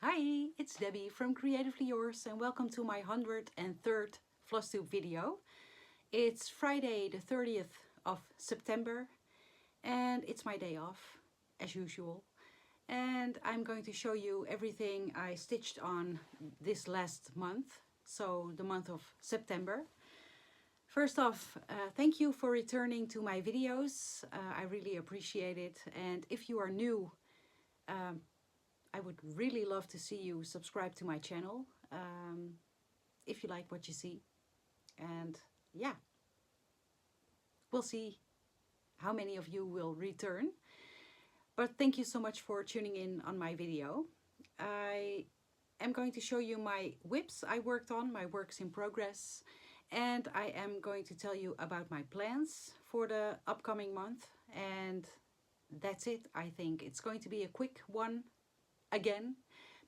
Hi, it's Debbie from Creatively Yours and welcome to my 103rd Flosstube video. It's Friday the 30th of September and it's my day off as usual. And I'm going to show you everything I stitched on this last month, so the month of September. First off, thank you for returning to my videos. I really appreciate it. And if you are new, I would really love to see you subscribe to my channel if you like what you see. And yeah, we'll see how many of you will return. But thank you so much for tuning in on my video. I am going to show you my whips I worked on, my works in progress. And I am going to tell you about my plans for the upcoming month. And that's it, I think. It's going to be a quick one again,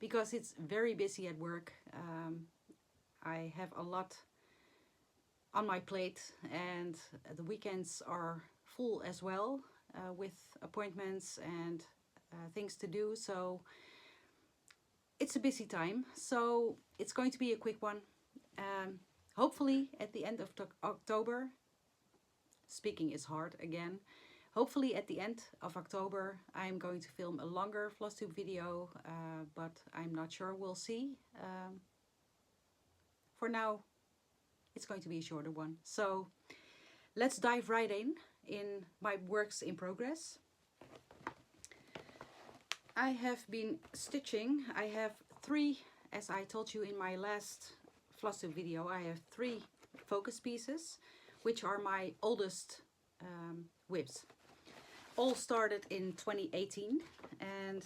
because it's very busy at work. I have a lot on my plate and the weekends are full as well with appointments and things to do. So it's a busy time. So it's going to be a quick one. Hopefully at the end of October, speaking is hard again. Hopefully at the end of October I'm going to film a longer Flosstube video, but I'm not sure, we'll see. For now it's going to be a shorter one. So let's dive right in my works in progress. I have been stitching. I have three, as I told you in my last Flosstube video, I have three focus pieces, which are my oldest whips. All started in 2018 and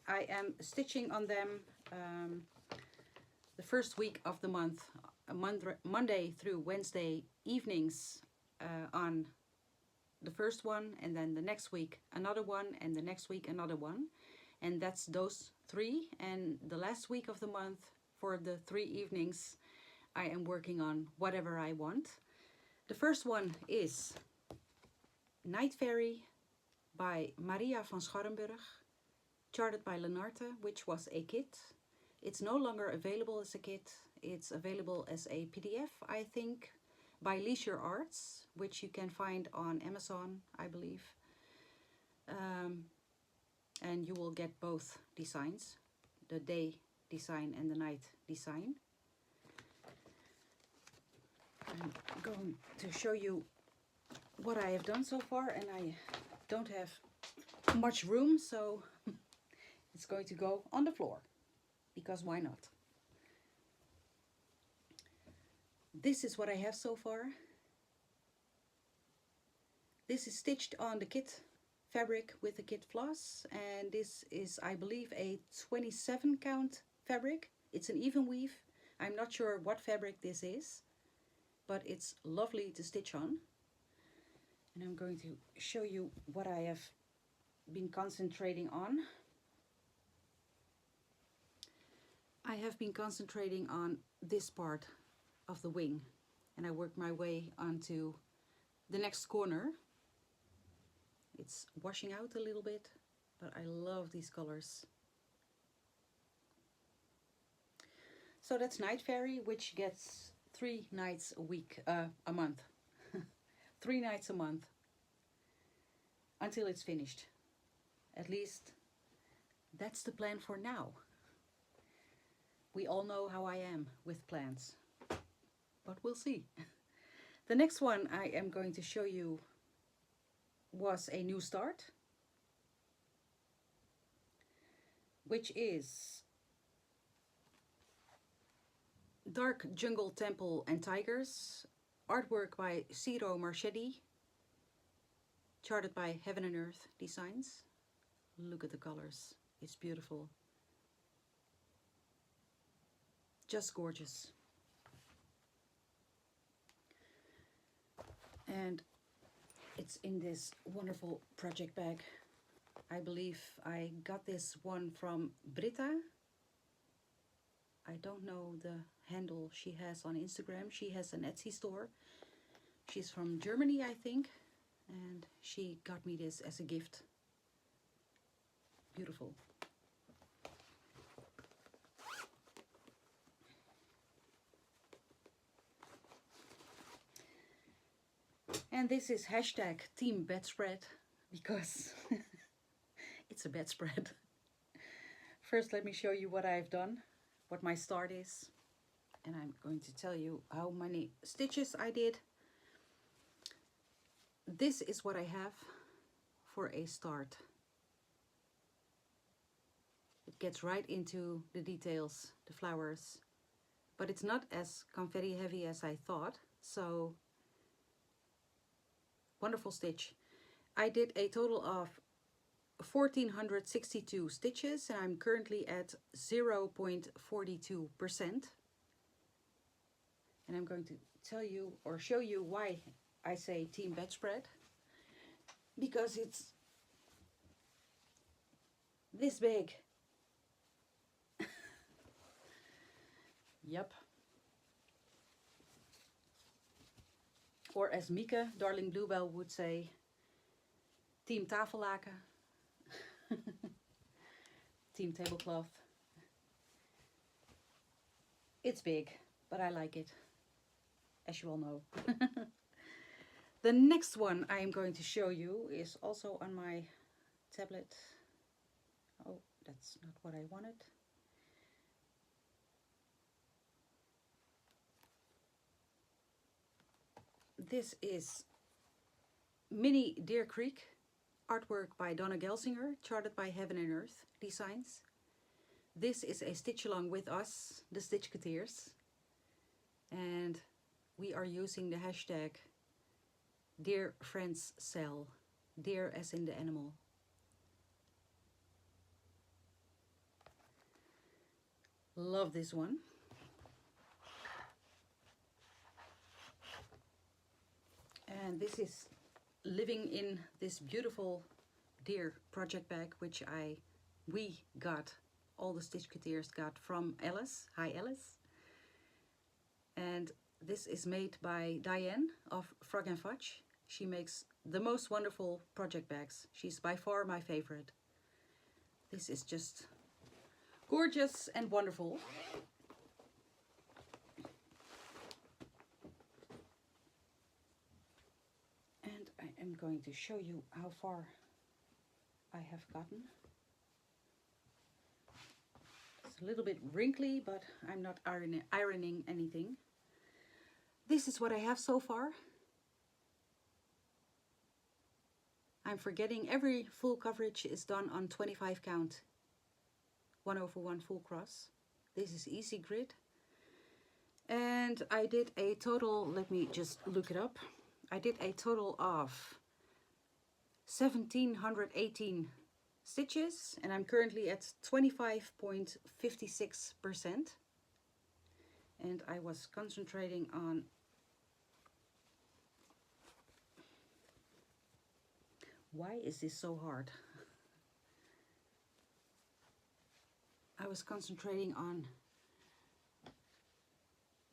I am stitching on them the first week of the month, Monday through Wednesday evenings on the first one, and then the next week another one, and the next week another one. And that's those three. And the last week of the month, for the 3 evenings, I am working on whatever I want. The first one is Night Fairy by Maria van Scharrenburg, charted by Lenarte, which was a kit. It's no longer available as a kit. It's available as a PDF, I think, by Leisure Arts, which you can find on Amazon, I believe. And you will get both designs, the day design and the night design. I'm going to show you what I have done so far, and I don't have much room, so it's going to go on the floor, because why not? This is what I have so far. This is stitched on the kit fabric with the kit floss, and this is, I believe, a 27 count fabric. It's an even weave. I'm not sure what fabric this is, but it's lovely to stitch on. And I'm going to show you what I have been concentrating on. I have been concentrating on this part of the wing, and I worked my way onto the next corner. It's washing out a little bit, but I love these colors. So that's Night Fairy, which gets 3 nights a week, a month. 3 nights a month until it's finished. At least that's the plan for now. We all know how I am with plans, but we'll see. The next one I am going to show you was a new start, which is Dark Jungle Temple and Tigers, artwork by Ciro Marchetti, charted by Heaven and Earth Designs. Look at the colors, it's beautiful. Just gorgeous. And it's in this wonderful project bag. I believe I got this one from Britta. I don't know the handle she has on Instagram. She has an Etsy store. She's from Germany, I think, and she got me this as a gift. Beautiful. And this is hashtag team bedspread because it's a bedspread. First, let me show you what I've done, what my start is. And I'm going to tell you how many stitches I did. This is what I have for a start. It gets right into the details, the flowers, but it's not as confetti heavy as I thought. So, wonderful stitch. I did a total of 1462 stitches and I'm currently at 0.42%. And I'm going to tell you or show you why I say team bedspread. Because it's this big. Yep. Or as Mieke, Darling Bluebell, would say, team tafellaken. Team tablecloth. It's big, but I like it, as you all know. The next one I am going to show you is also on my tablet. Oh, that's not what I wanted. This is Mini Deer Creek, artwork by Donna Gelsinger, charted by Heaven and Earth Designs. This is a stitch along with us, the Stitchketeers, and we are using the hashtag Dear Friends Cell, deer as in the animal. Love this one. And this is living in this beautiful deer project bag, which we got, all the Stitchketeers got from Alice. Hi Alice. And this is made by Diane of Frog and Fudge. She makes the most wonderful project bags. She's by far my favorite. This is just gorgeous and wonderful. And I am going to show you how far I have gotten. It's a little bit wrinkly, but I'm not ironing anything. This is what I have so far. I'm forgetting every full coverage is done on 25 count, 1/1 full cross. This is easy grid. And I did a total, let me just look it up. I did a total of 1718 stitches and I'm currently at 25.56%. And I was concentrating on why is this so hard? I was concentrating on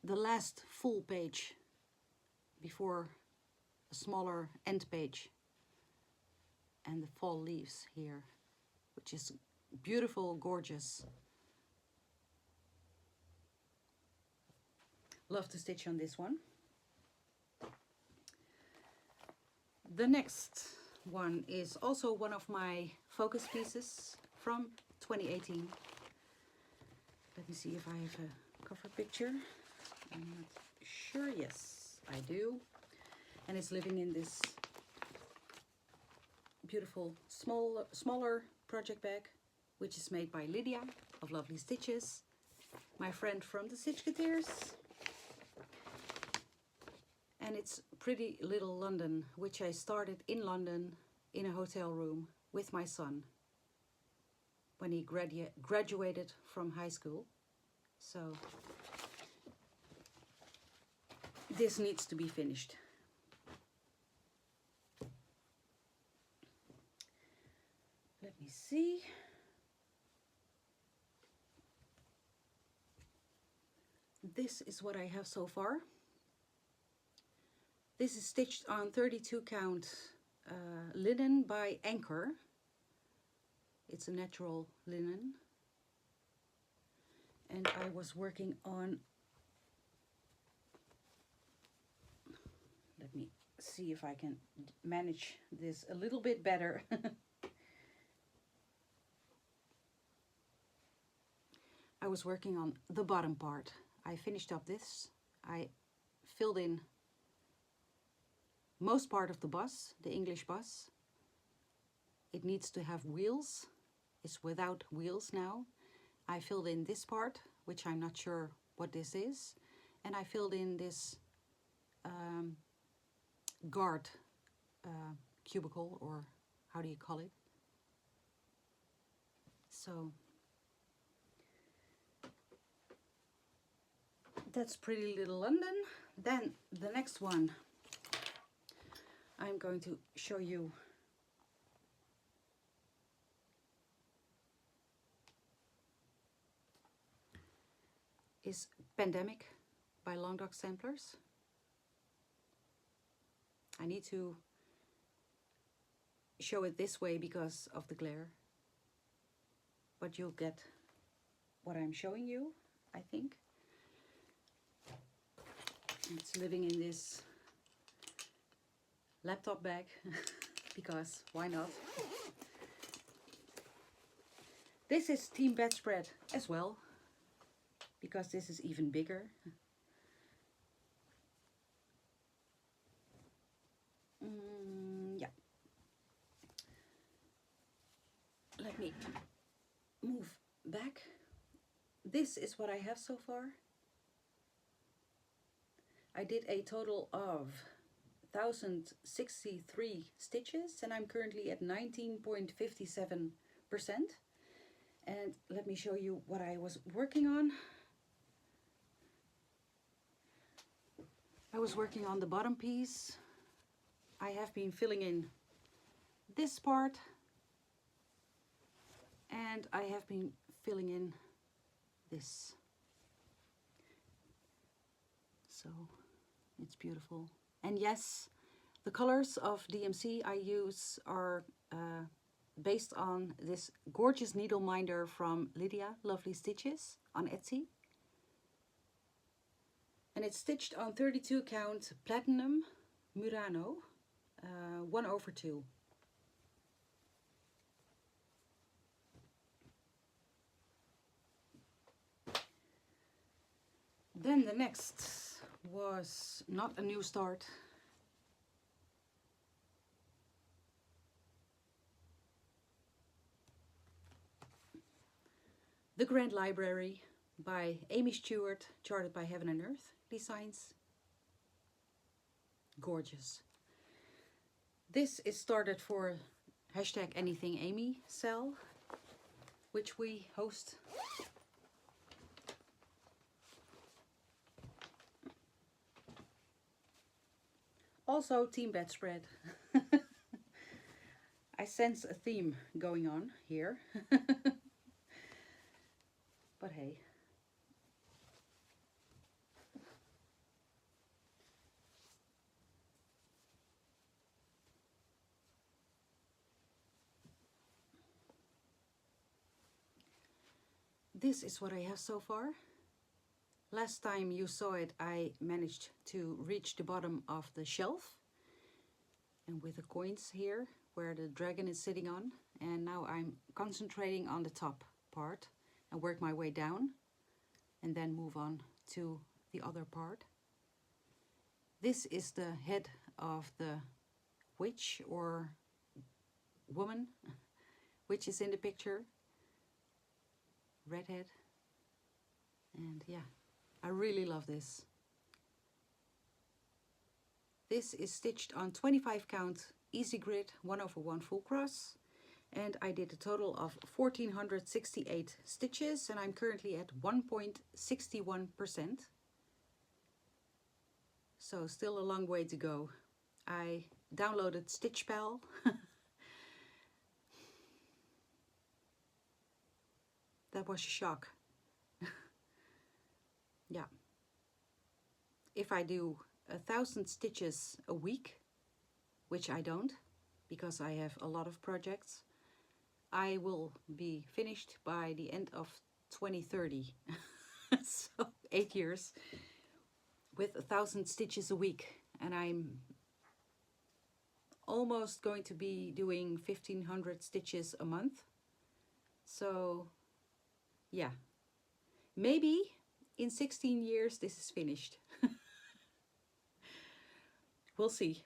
the last full page before a smaller end page and the fall leaves here, which is beautiful, gorgeous. Love to stitch on this one. The next one is also one of my focus pieces from 2018. Let me see if I have a cover picture. I'm not sure. Yes, I do. And it's living in this beautiful smaller project bag, which is made by Lydia of Lovely Stitches, my friend from the Stitchketeers. And it's Pretty Little London, which I started in London in a hotel room with my son when he graduated from high school. So this needs to be finished. Let me see. This is what I have so far. This is stitched on 32 count linen by Anchor. It's a natural linen. And I was working on, let me see if I can manage this a little bit better. I was working on the bottom part. I finished up this. I filled in most part of the bus, the English bus. It needs to have wheels. It's without wheels now. I filled in this part, which I'm not sure what this is. And I filled in this guard cubicle, or how do you call it? So that's Pretty Little London. Then the next one I'm going to show you is Pandemic by Long Dog Samplers. I need to show it this way because of the glare, but you'll get what I'm showing you, I think. It's living in this laptop bag because why not? This is Team Bedspread as well, because this is even bigger. Yeah. Let me move back. This is what I have so far. I did a total of 1,063 stitches and I'm currently at 19.57%. And let me show you what I was working on. I was working on the bottom piece. I have been filling in this part and I have been filling in this. So it's beautiful. And yes, the colors of DMC I use are based on this gorgeous needle minder from Lydia, Lovely Stitches, on Etsy. And it's stitched on 32 count platinum Murano 1/2. Then the next was not a new start. The Grand Library by Amy Stewart, charted by Heaven and Earth Designs. Gorgeous. This is started for #AnythingAmy sale, which we host. Also Team Bedspread. I sense a theme going on here. But hey. This is what I have so far. Last time you saw it, I managed to reach the bottom of the shelf. And with the coins here, where the dragon is sitting on. And now I'm concentrating on the top part and work my way down. And then move on to the other part. This is the head of the witch or woman, which is in the picture. Redhead. And yeah, I really love this. This is stitched on 25 count easy grid 1/1 full cross, and I did a total of 1,468 stitches and I'm currently at 1.61%. So still a long way to go. I downloaded Stitchpal. That was a shock. Yeah. If I do 1,000 stitches a week, which I don't, because I have a lot of projects, I will be finished by the end of 2030. So 8 years with 1,000 stitches a week. And I'm almost going to be doing 1500 stitches a month. So yeah, maybe in 16 years this is finished. We'll see.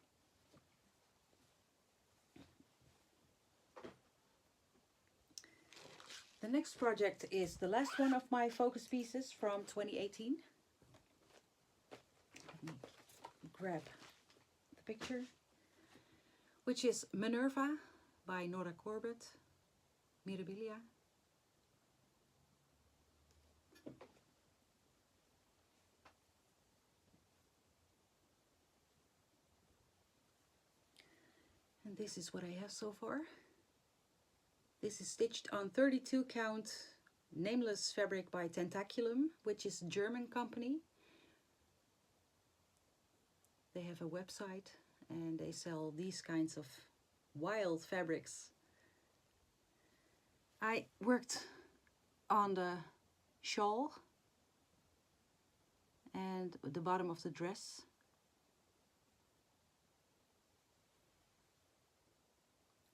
The next project is the last one of my focus pieces from 2018. Let me grab the picture, which is Minerva by Nora Corbett, Mirabilia. And this is what I have so far. This is stitched on 32 count nameless fabric by Tentaculum, which is a German company. They have a website and they sell these kinds of wild fabrics. I worked on the shawl and the bottom of the dress.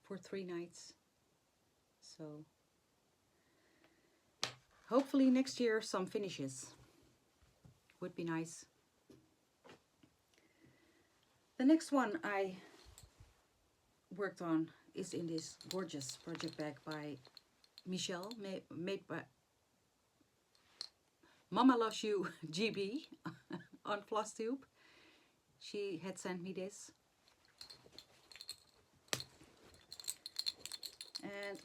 For 3 nights. So hopefully next year some finishes. Would be nice. The next one I worked on is in this gorgeous project bag by Michelle, made by Mama Loves You GB on Flosstube. She had sent me this. And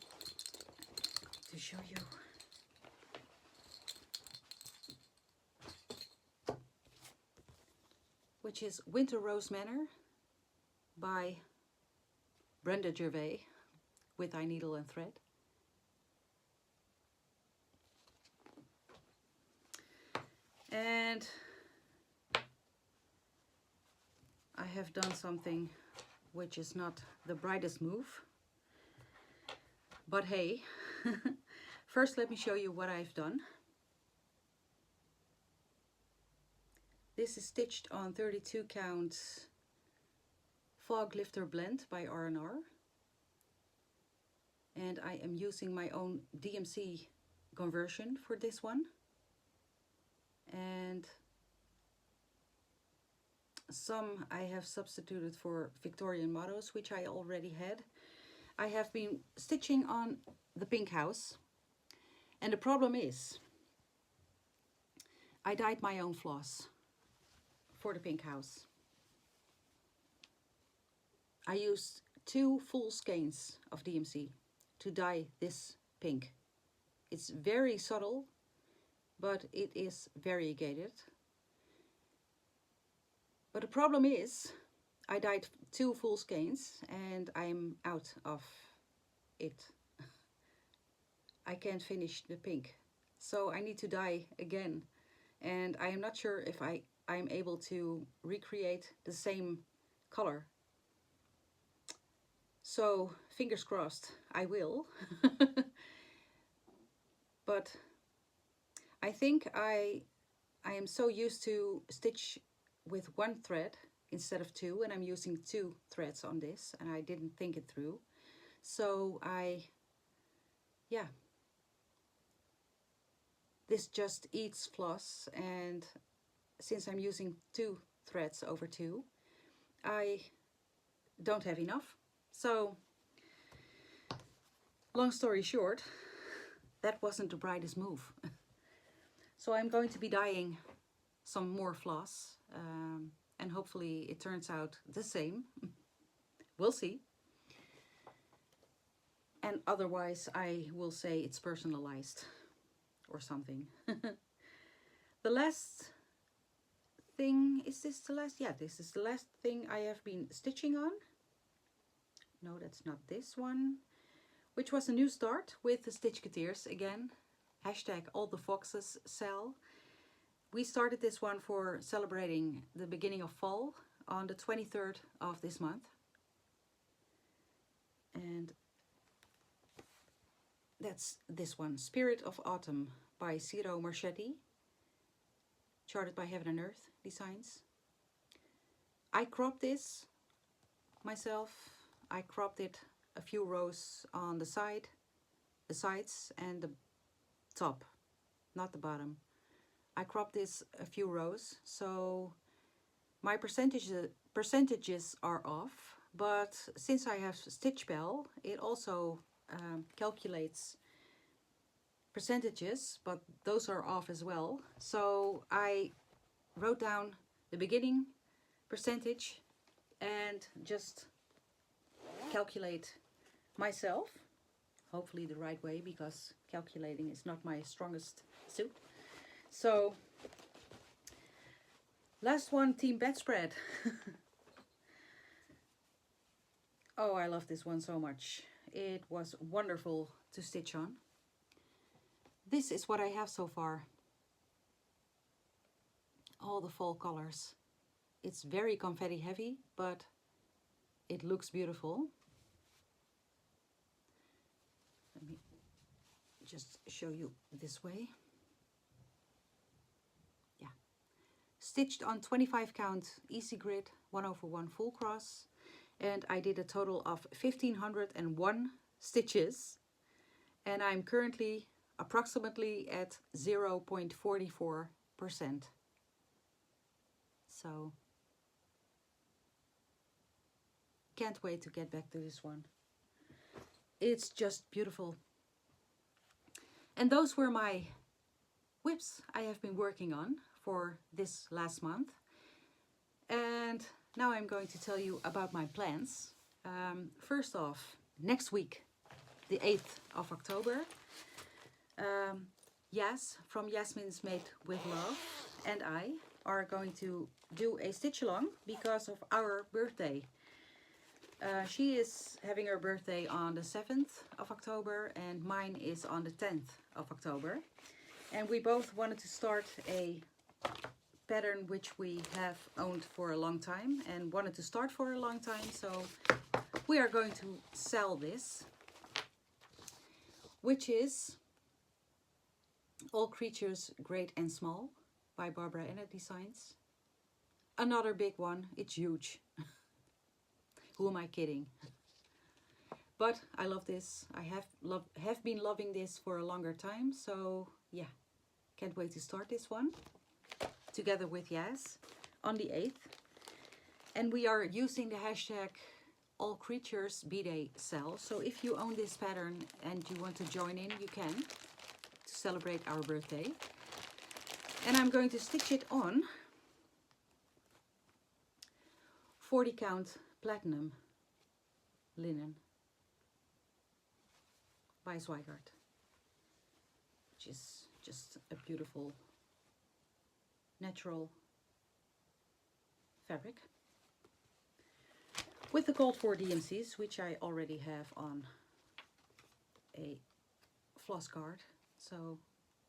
to show you, which is Winter Rose Manor by Brenda Gervais with I Needle and Thread. And I have done something which is not the brightest move. But hey, first let me show you what I've done. This is stitched on 32 count Fog Lifter Blend by R&R. And I am using my own DMC conversion for this one. And some I have substituted for Victorian mottos, which I already had. I have been stitching on the pink house, and the problem is I dyed my own floss for the pink house. I used 2 full skeins of DMC to dye this pink. It's very subtle, but it is variegated. But the problem is I dyed 2 full skeins and I'm out of it. I can't finish the pink. So I need to dye again. And I am not sure if I'm able to recreate the same color. So fingers crossed, I will. But I think I am so used to stitch with 1 thread instead of 2, and I'm using 2 threads on this, and I didn't think it through. So this just eats floss, and since I'm using 2 threads over 2, I don't have enough. So long story short, that wasn't the brightest move. So I'm going to be dyeing some more floss, and hopefully it turns out the same. We'll see. And otherwise I will say it's personalized or something. The last thing, is this the last? Yeah, this is the last thing I have been stitching on. No, that's not this one. Which was a new start with the Stitchketeers again. Hashtag all the foxes sell. We started this one for celebrating the beginning of fall on the 23rd of this month. And that's this one, Spirit of Autumn by Ciro Marchetti, charted by Heaven and Earth Designs. I cropped this myself. I cropped it a few rows on the sides and the top, not the bottom. I cropped this a few rows, so my percentages are off, but since I have Stitchpal, it also calculates percentages, but those are off as well. So I wrote down the beginning percentage and just calculate myself, hopefully the right way, because calculating is not my strongest suit. So last one, team bedspread. Oh, I love this one so much. It was wonderful to stitch on. This is what I have so far. All the fall colors. It's very confetti heavy, but it looks beautiful. Let me just show you this way. Yeah. Stitched on 25 count easy grid 1/1 full cross, and I did a total of 1501 stitches, and I'm currently approximately at 0.44%. So can't wait to get back to this one. It's just beautiful. And those were my whips I have been working on for this last month. And now I'm going to tell you about my plans. First off, next week, the 8th of October, Yas from Yasmin's Made with Love and I are going to do a stitch along because of our birthday. She is having her birthday on the 7th of October and mine is on the 10th of October. And we both wanted to start a pattern which we have owned for a long time and wanted to start for a long time. So we are going to sell this, which is All Creatures Great and Small by Barbara Ennett Designs. Another big one. It's huge. Who am I kidding? But I love this. I have been loving this for a longer time. So yeah, can't wait to start this one together with Yas on the 8th. And we are using the hashtag All Creatures Be They Sell. So if you own this pattern and you want to join in, you can, to celebrate our birthday. And I'm going to stitch it on 40 count platinum linen by Zweigart, which is just a beautiful natural fabric with the called for DMCs, which I already have on a floss card. So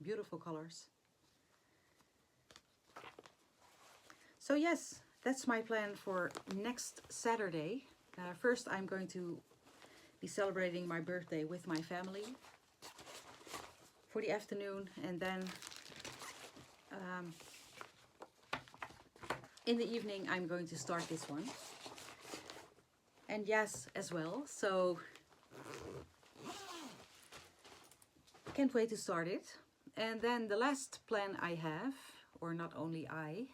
beautiful colors. So yes, that's my plan for next Saturday. First I'm going to be celebrating my birthday with my family for the afternoon, and then in the evening I'm going to start this one. And yes, as well. So can't wait to start it. And then the last plan I have, or not only I,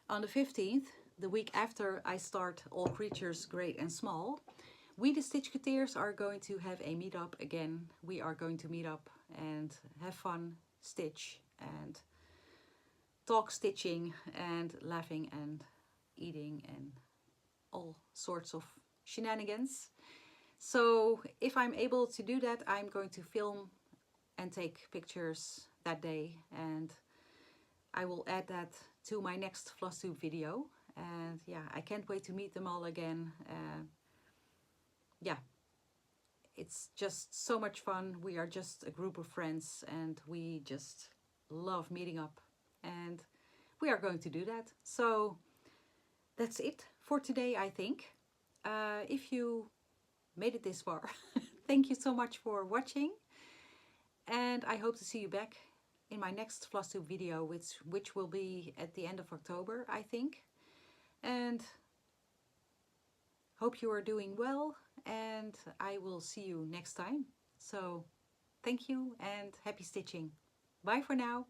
on the 15th, the week after I start All Creatures Great and Small, we the Stitchketeers are going to have a meetup again. We are going to meet up and have fun, stitch and talk stitching and laughing and eating and all sorts of shenanigans. So if I'm able to do that, I'm going to film and take pictures that day, and I will add that to my next Flosstube video. And yeah, I can't wait to meet them all again. Yeah, it's just so much fun. We are just a group of friends and we just love meeting up, and we are going to do that. So that's it for today, I think. If you made it this far, thank you so much for watching, and I hope to see you back in my next Flosstube video, which will be at the end of October, I think. And Hope you are doing well, and I will see you next time. So thank you and happy stitching. Bye for now.